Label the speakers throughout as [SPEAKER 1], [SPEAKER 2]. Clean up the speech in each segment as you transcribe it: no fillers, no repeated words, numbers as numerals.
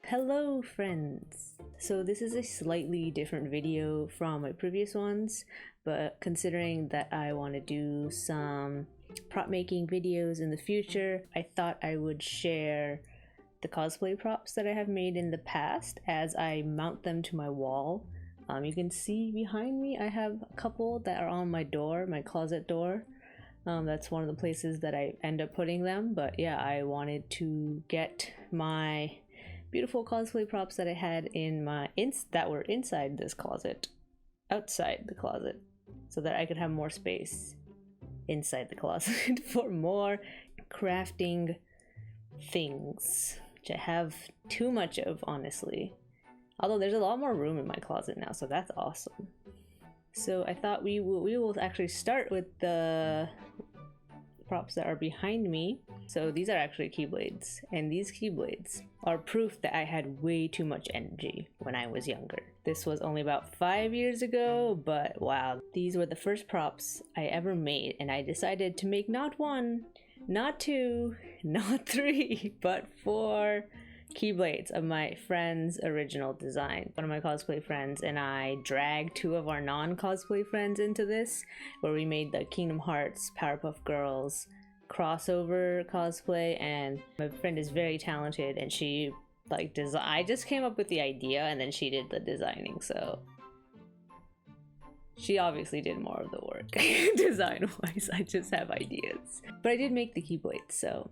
[SPEAKER 1] Hello friends! So this is a slightly different video from my previous ones, but considering that I want to do some prop making videos in the future, I thought I would share the cosplay props that I have made in the past as I mount them to my wall. You can see behind me I have a couple that are on my door, my closet door. That's one of the places that I end up putting them, but yeah, I wanted to get my beautiful cosplay props that I had in my that were inside this closet, outside the closet, so that I could have more space inside the closet for more crafting things, which I have too much of, honestly. Although there's a lot more room in my closet now, so that's awesome. So I thought we will actually start with the props that are behind me. So these are actually keyblades, and these keyblades are proof that I had way too much energy when I was younger. This was only about 5 years ago, but wow, these were the first props I ever made, and I decided to make not one, not two, not three, but 4 keyblades of my friend's original design. One of my cosplay friends and I dragged 2 of our non-cosplay friends into this, where we made the Kingdom Hearts Powerpuff Girls crossover cosplay, and my friend is very talented and she I just came up with the idea and then she did the designing, so she obviously did more of the work design wise. I just have ideas, but I did make the keyblades. So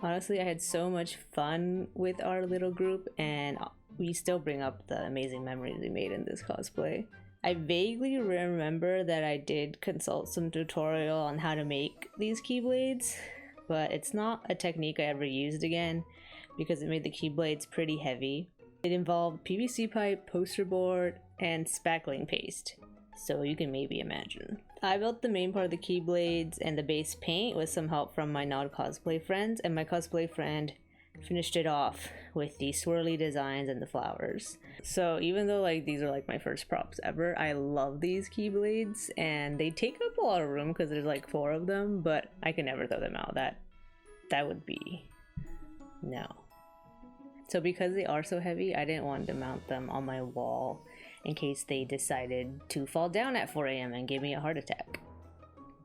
[SPEAKER 1] honestly, I had so much fun with our little group, and we still bring up the amazing memories we made in this cosplay. I vaguely remember that I did consult some tutorial on how to make these keyblades, but it's not a technique I ever used again because it made the keyblades pretty heavy. It involved PVC pipe, poster board, and spackling paste, so you can maybe imagine. I built the main part of the keyblades and the base paint with some help from my non-cosplay friends, and my cosplay friend finished it off with the swirly designs and the flowers. So even though these are my first props ever, I love these keyblades, and they take up a lot of room because there's 4 of them, but I can never throw them out. That would be no. So because they are so heavy, I didn't want to mount them on my wall in case they decided to fall down at 4 AM and give me a heart attack.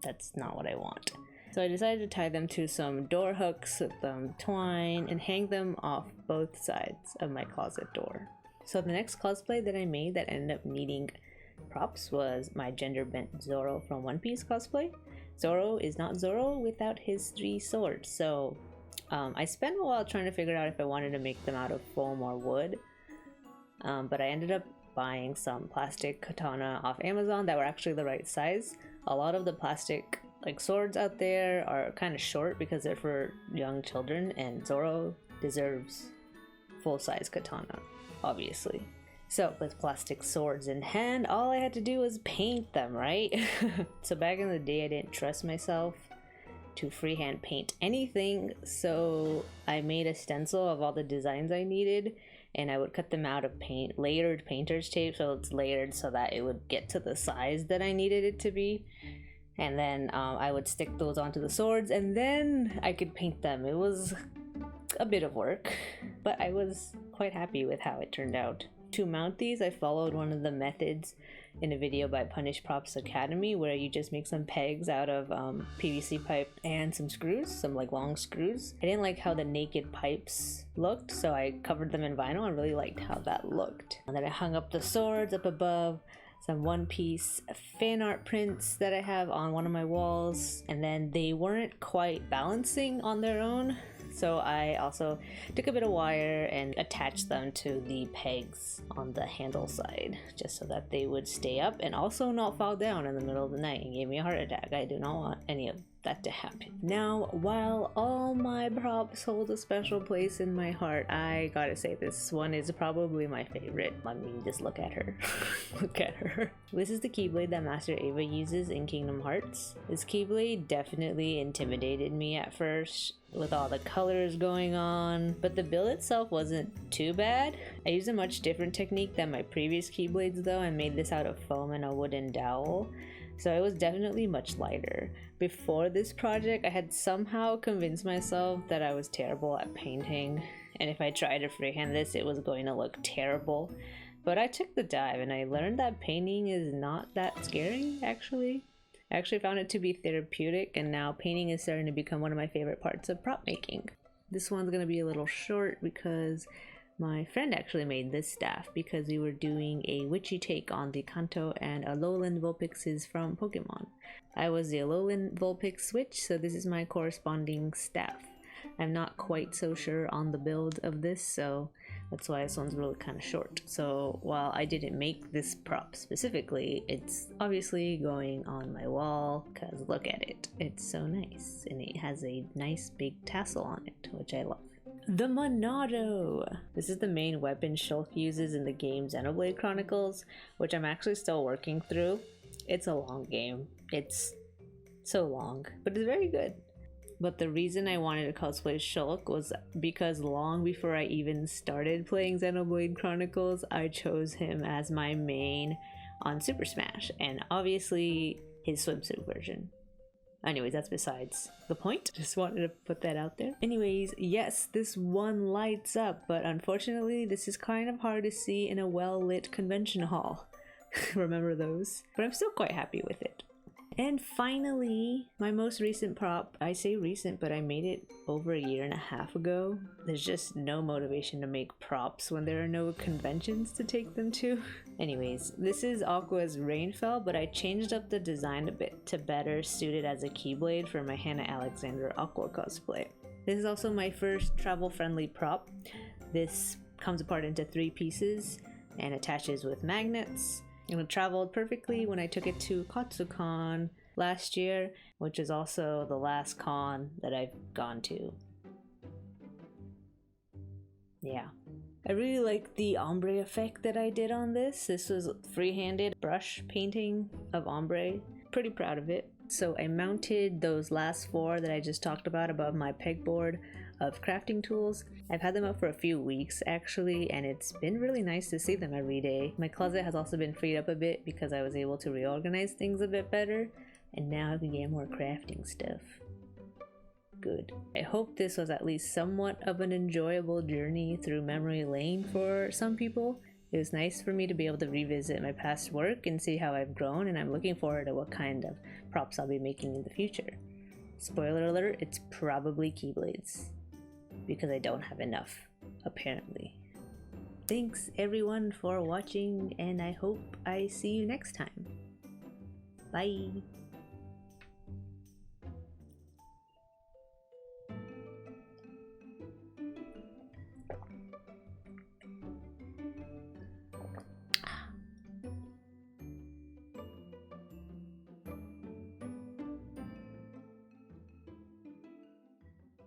[SPEAKER 1] That's not what I want. So I decided to tie them to some door hooks with twine and hang them off both sides of my closet door. So the next cosplay that I made that ended up needing props was my gender bent Zoro from One Piece cosplay. Zoro is not Zoro without his 3 swords. So I spent a while trying to figure out if I wanted to make them out of foam or wood, but I ended up buying some plastic katana off Amazon that were actually the right size. A lot of the plastic swords out there are kind of short because they're for young children, and Zoro deserves full-size katana, obviously. So with plastic swords in hand, all I had to do was paint them, right? So back in the day, I didn't trust myself to freehand paint anything, so I made a stencil of all the designs I needed, and I would cut them out of layered painter's tape, so it's layered so that it would get to the size that I needed it to be. And then I would stick those onto the swords, and then I could paint them. It was a bit of work, but I was quite happy with how it turned out. To mount these, I followed one of the methods in a video by Punish Props Academy, where you just make some pegs out of PVC pipe and some screws, some long screws. I didn't like how the naked pipes looked, so I covered them in vinyl. I really liked how that looked. And then I hung up the swords up above some One Piece fan art prints that I have on one of my walls, and then they weren't quite balancing on their own, so I also took a bit of wire and attached them to the pegs on the handle side, just so that they would stay up and also not fall down in the middle of the night and give me a heart attack. I do not want any of that to happen. Now, while all my props hold a special place in my heart, I gotta say this one is probably my favorite. I mean, just look at her. Look at her. This is the keyblade that Master Ava uses in Kingdom Hearts. This keyblade definitely intimidated me at first with all the colors going on, but the build itself wasn't too bad. I used a much different technique than my previous keyblades though, and made this out of foam and a wooden dowel. So it was definitely much lighter. Before this project, I had somehow convinced myself that I was terrible at painting, and if I tried to freehand this, it was going to look terrible. But I took the dive and I learned that painting is not that scary, actually. I actually found it to be therapeutic, and now painting is starting to become one of my favorite parts of prop making. This one's gonna be a little short because my friend actually made this staff because we were doing a witchy take on the Kanto and Alolan Vulpixes from Pokemon. I was the Alolan Vulpix witch, so this is my corresponding staff. I'm not quite so sure on the build of this, so that's why this one's really kind of short. So while I didn't make this prop specifically, it's obviously going on my wall because look at it. It's so nice, and it has a nice big tassel on it, which I love. The Monado! This is the main weapon Shulk uses in the game Xenoblade Chronicles, which I'm actually still working through. It's a long game. It's so long, but it's very good. But the reason I wanted to cosplay Shulk was because long before I even started playing Xenoblade Chronicles, I chose him as my main on Super Smash, and obviously his swimsuit version. Anyways, that's besides the point. Just wanted to put that out there. Anyways, yes, this one lights up, but unfortunately this is kind of hard to see in a well-lit convention hall. Remember those? But I'm still quite happy with it. And finally, my most recent prop. I say recent, but I made it over a year and a half ago. There's just no motivation to make props when there are no conventions to take them to. Anyways, this is Aqua's Rainfell, but I changed up the design a bit to better suit it as a keyblade for my Hannah Alexander Aqua cosplay. This is also my first travel-friendly prop. This comes apart into 3 pieces and attaches with magnets. And it traveled perfectly when I took it to Katsucon last year, which is also the last con that I've gone to. Yeah. I really like the ombre effect that I did on this. This was free-handed brush painting of ombre. Pretty proud of it. So I mounted those last 4 that I just talked about above my pegboard of crafting tools. I've had them up for a few weeks actually, and it's been really nice to see them every day. My closet has also been freed up a bit because I was able to reorganize things a bit better, and now I can get more crafting stuff. Good. I hope this was at least somewhat of an enjoyable journey through memory lane for some people. It was nice for me to be able to revisit my past work and see how I've grown, and I'm looking forward to what kind of props I'll be making in the future. Spoiler alert, it's probably Keyblades, because I don't have enough, apparently. Thanks everyone for watching, and I hope I see you next time. Bye!